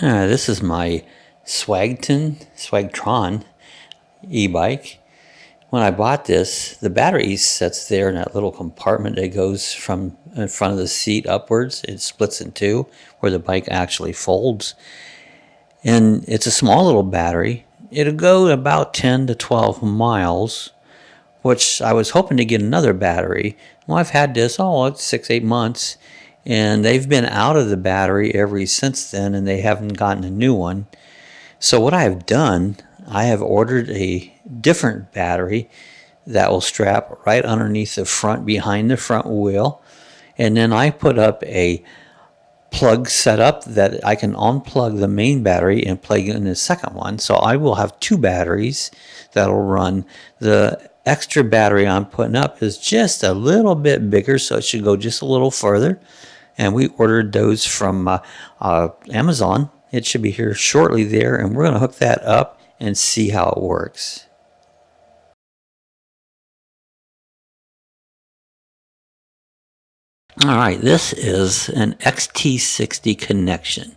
This is my Swagtron e-bike. When I bought this, the battery sits there in that little compartment that goes from in front of the seat upwards. It splits in two where the bike actually folds. And it's a small little battery. It'll go about 10 to 12 miles, which I was hoping to get another battery. Well, I've had this, it's 6-8 months. And they've been out of the battery ever since then, and they haven't gotten a new one. So what I have done, I have ordered a different battery that will strap right underneath the front, behind the front wheel. And then I put up a plug setup that I can unplug the main battery and plug in the second one. So I will have two batteries that'll run. The extra battery I'm putting up is just a little bit bigger, so it should go just a little further. And we ordered those from Amazon. It should be here shortly there, and we're going to hook that up and see how it works. Alright, this is an XT60 connection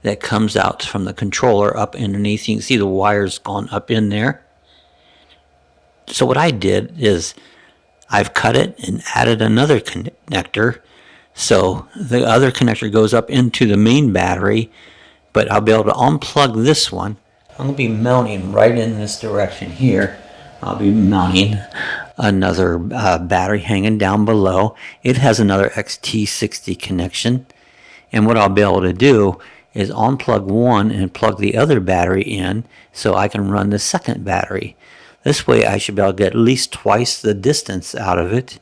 that comes out from the controller up underneath. You can see the wires gone up in there. So what I did is I've cut it and added another connector. So the other connector goes up into the main battery, but I'll be able to unplug this one. I'm going to be mounting right in this direction here. I'll be mounting another battery hanging down below. It has another XT60 connection. And what I'll be able to do is unplug one and plug the other battery in so I can run the second battery. This way I should be able to get at least twice the distance out of it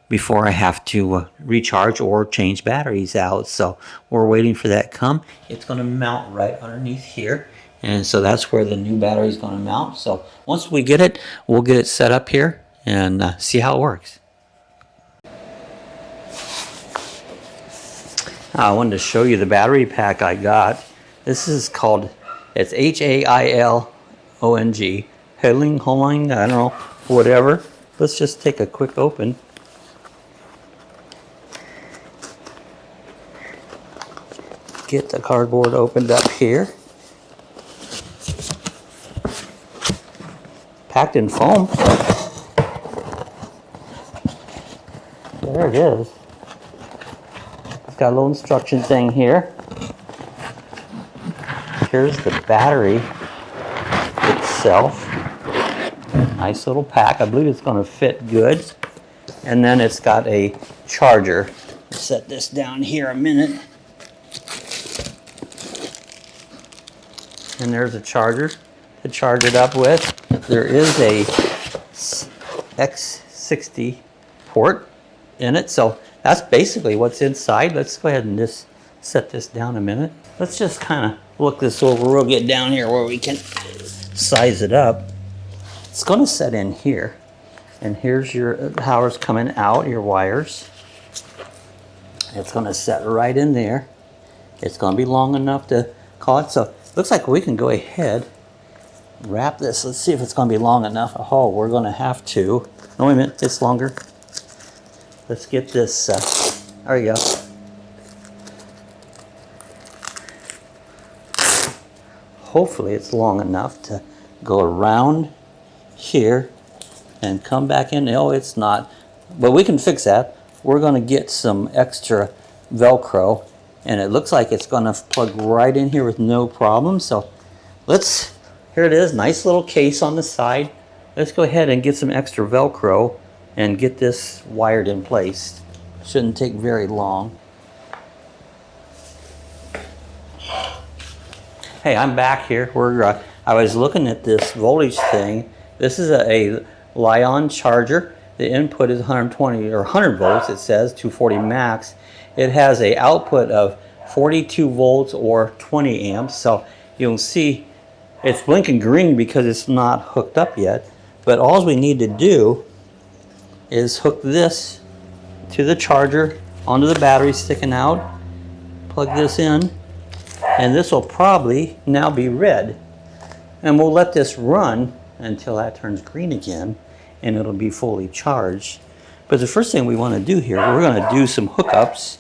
before I have to recharge or change batteries out. So we're waiting for that to come. It's going to mount right underneath here, and so that's where the new battery is going to mount. So once we get it, we'll get it set up here and see how it works. I wanted to show you the battery pack I got. This is called, it's HAILONG, HAILONG, I don't know, whatever. Let's just take a quick open. Get the cardboard opened up here. Packed in foam. There it is. It's got a little instruction thing here. Here's the battery itself. Nice little pack. I believe it's going to fit good. And then it's got a charger. Set this down here a minute. And there's a charger to charge it up with. There is a X60 port in it, so that's basically what's inside. Let's go ahead and just set this down a minute. Let's just kind of look this over. We'll get down here where we can size it up. It's going to set in here, and here's your power's coming out, your wires. It's going to set right in there. It's going to be long enough to call it. So looks like we can go ahead, wrap this. Let's see if it's going to be long enough. Oh, we're going to have to. No, wait a minute, it's longer. Let's get this. There you go. Hopefully it's long enough to go around here and come back in. Oh, it's not. But we can fix that. We're going to get some extra Velcro. And it looks like it's going to plug right in here with no problem. So here it is, nice little case on the side. Let's go ahead and get some extra Velcro and get this wired in place. Shouldn't take very long. Hey, I'm back here. I was looking at this voltage thing. This is a Li-on charger. The input is 120 or 100 volts, it says, 240 max. It has an output of 42 volts or 20 amps. So you'll see it's blinking green because it's not hooked up yet. But all we need to do is hook this to the charger onto the battery sticking out. Plug this in, and this will probably now be red. And we'll let this run until that turns green again, and it'll be fully charged. But the first thing we want to do here, we're going to do some hookups.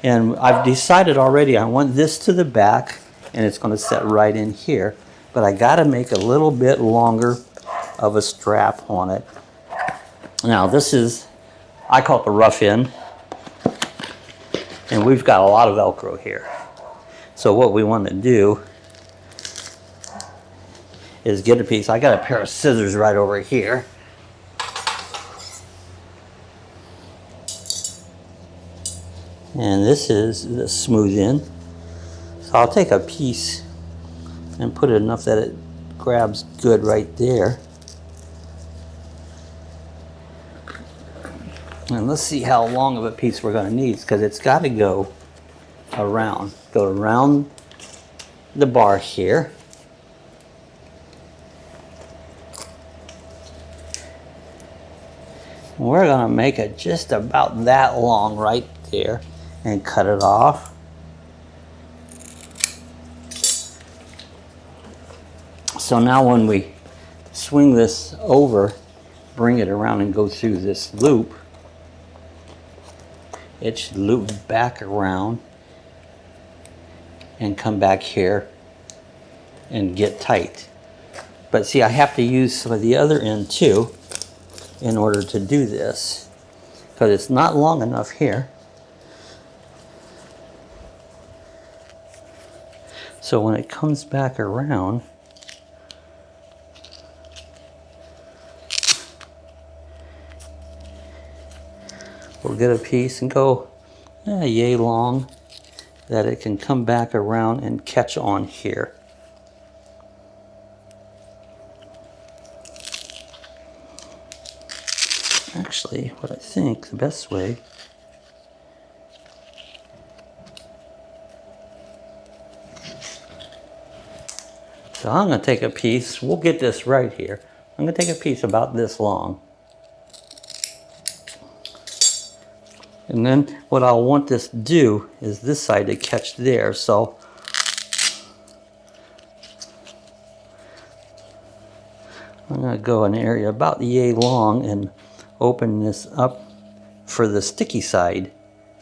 And I've decided already I want this to the back and it's going to set right in here. But I got to make a little bit longer of a strap on it. Now this is, I call it the rough end, and we've got a lot of Velcro here. So what we want to do is get a piece. I got a pair of scissors right over here. And this is the smooth end. So I'll take a piece and put it enough that it grabs good right there. And let's see how long of a piece we're going to need, because it's got to go around the bar here. We're going to make it just about that long right there and cut it off. So now when we swing this over, bring it around and go through this loop, it should loop back around and come back here and get tight. But see, I have to use some of the other end too in order to do this, because it's not long enough here. So when it comes back around, we'll get a piece and go yay long that it can come back around and catch on here. Actually, what I think the best way so I'm going to take a piece, we'll get this right here. I'm going to take a piece about this long. And then what I'll want this to do is this side to catch there. So I'm going to go an area about yay long and open this up for the sticky side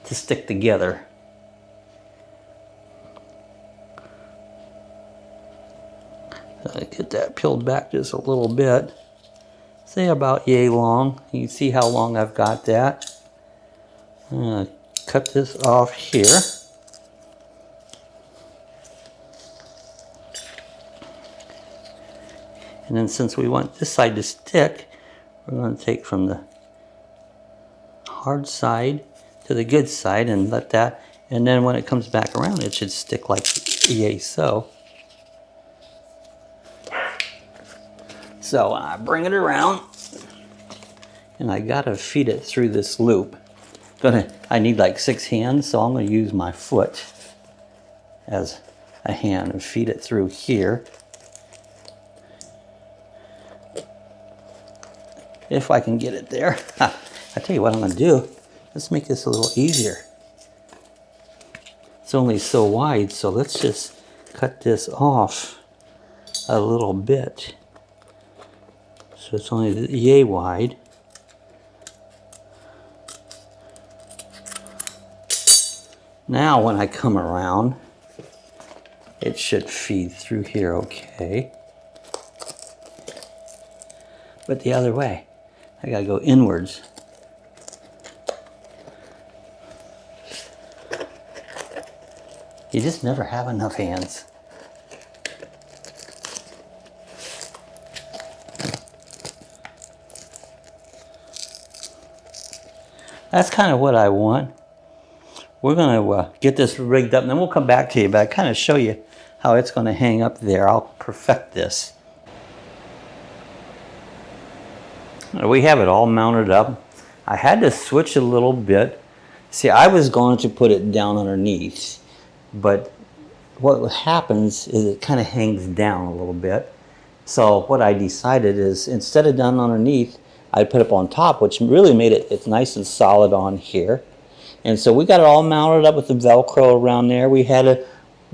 to stick together. Get that peeled back just a little bit. Say about yay long. You can see how long I've got that. I'm going to cut this off here. And then since we want this side to stick, we're going to take from the hard side to the good side and let that, and then when it comes back around it should stick like yay so. So I bring it around and I gotta feed it through this loop. I need like 6 hands, so I'm gonna use my foot as a hand and feed it through here. If I can get it there. I tell you what I'm gonna do. Let's make this a little easier. It's only so wide, so let's just cut this off a little bit. So it's only yay wide. Now when I come around, it should feed through here okay. But the other way, I gotta go inwards. You just never have enough hands. That's kind of what I want. We're going to get this rigged up and then we'll come back to you, but I kind of show you how it's going to hang up there. I'll perfect this. We have it all mounted up. I had to switch a little bit. See, I was going to put it down underneath, but what happens is it kind of hangs down a little bit. So what I decided is instead of down underneath, I put it on top, which really made it's nice and solid on here. And so we got it all mounted up with the Velcro around there. We had to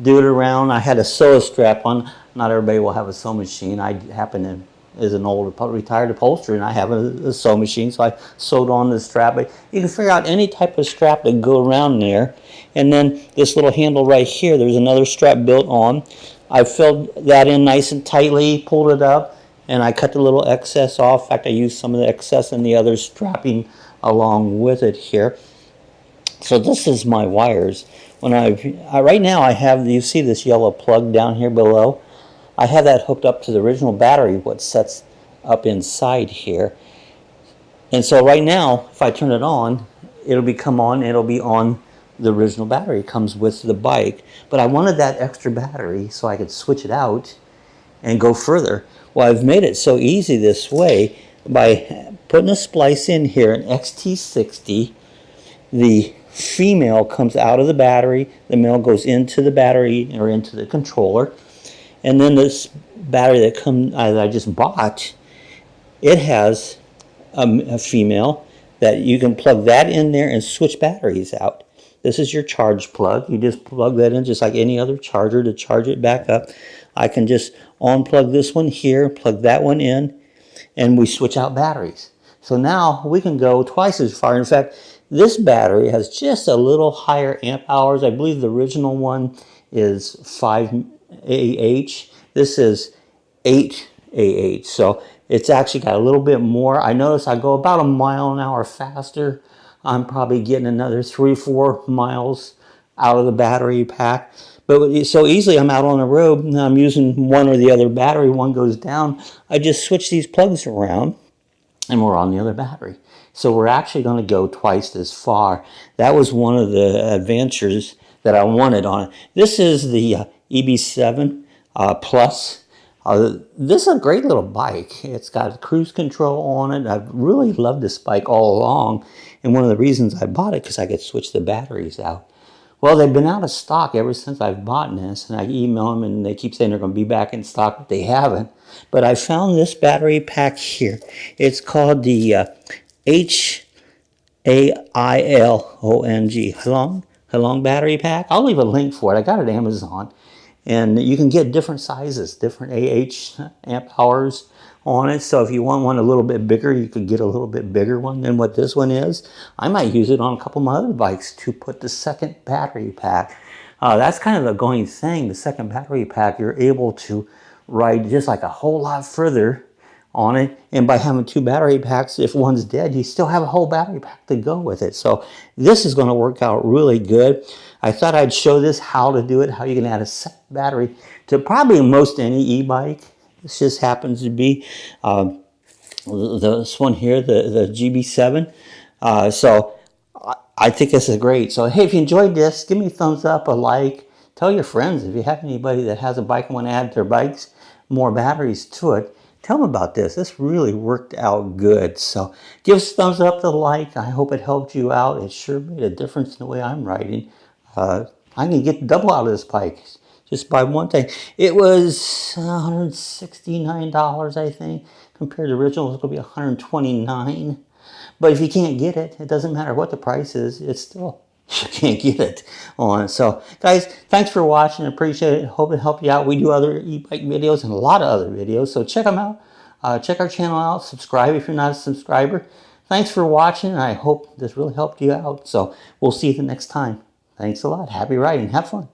do it around. I had a sew strap on. Not everybody will have a sew machine. I happen to is an old retired upholsterer, and I have a sew machine, so I sewed on the strap. But you can figure out any type of strap that go around there. And then this little handle right here, there's another strap built on. I filled that in nice and tightly, pulled it up, and I cut the little excess off. In fact, I used some of the excess and the other strapping along with it here. So this is my wires. When right now I have, you see this yellow plug down here below? I have that hooked up to the original battery, what sets up inside here. And so right now, if I turn it on, it'll be on the original battery. It comes with the bike. But I wanted that extra battery so I could switch it out and go further. Well, I've made it so easy this way by putting a splice in here, an XT60. The female comes out of the battery, the male goes into the battery or into the controller. And then this battery that I just bought, it has a female that you can plug that in there and switch batteries out. This is your charge plug. You just plug that in just like any other charger to charge it back up. I can just unplug this one here, plug that one in, and we switch out batteries. So now we can go twice as far. In fact, this battery has just a little higher amp hours. I believe the original one is 5 AH. This is 8 AH. So it's actually got a little bit more. I notice I go about a mile an hour faster. I'm probably getting another 3-4 miles out of the battery pack. But so easily I'm out on the road and I'm using one or the other battery. One goes down. I just switch these plugs around and we're on the other battery. So we're actually going to go twice as far. That was one of the adventures that I wanted on it. This is the EB7 Plus. This is a great little bike. It's got cruise control on it. I've really loved this bike all along. And one of the reasons I bought it, because I could switch the batteries out. Well, they've been out of stock ever since I've bought this. And I email them and they keep saying they're going to be back in stock, but they haven't. But I found this battery pack here. It's called the HAILONG battery pack. I'll leave a link for it. I got it at Amazon. And you can get different sizes, different AH amp hours on it. So if you want one a little bit bigger, you could get a little bit bigger one than what this one is. I might use it on a couple of my other bikes to put the second battery pack. That's kind of the going thing. The second battery pack, you're able to ride just like a whole lot further on it. And by having 2 battery packs, if one's dead, you still have a whole battery pack to go with it. So this is going to work out really good. I thought I'd show this how to do it, how you can add a second battery to probably most any e-bike. This just happens to be this one here, the GB7. So I think this is great. So hey, if you enjoyed this, give me a thumbs up, a like. Tell your friends if you have anybody that has a bike and want to add to their bikes more batteries to it. Tell them about this. This really worked out good. So give us a thumbs up, the like. I hope it helped you out. It sure made a difference in the way I'm riding. I can get double out of this bike just by one thing. It was $169, I think, compared to the original. It's going to be $129. But if you can't get it, it doesn't matter what the price is. It's still, you can't get it on. So, guys, thanks for watching. I appreciate it. Hope it helped you out. We do other e-bike videos and a lot of other videos. So check them out. Check our channel out. Subscribe if you're not a subscriber. Thanks for watching. I hope this really helped you out. So we'll see you the next time. Thanks a lot. Happy riding. Have fun.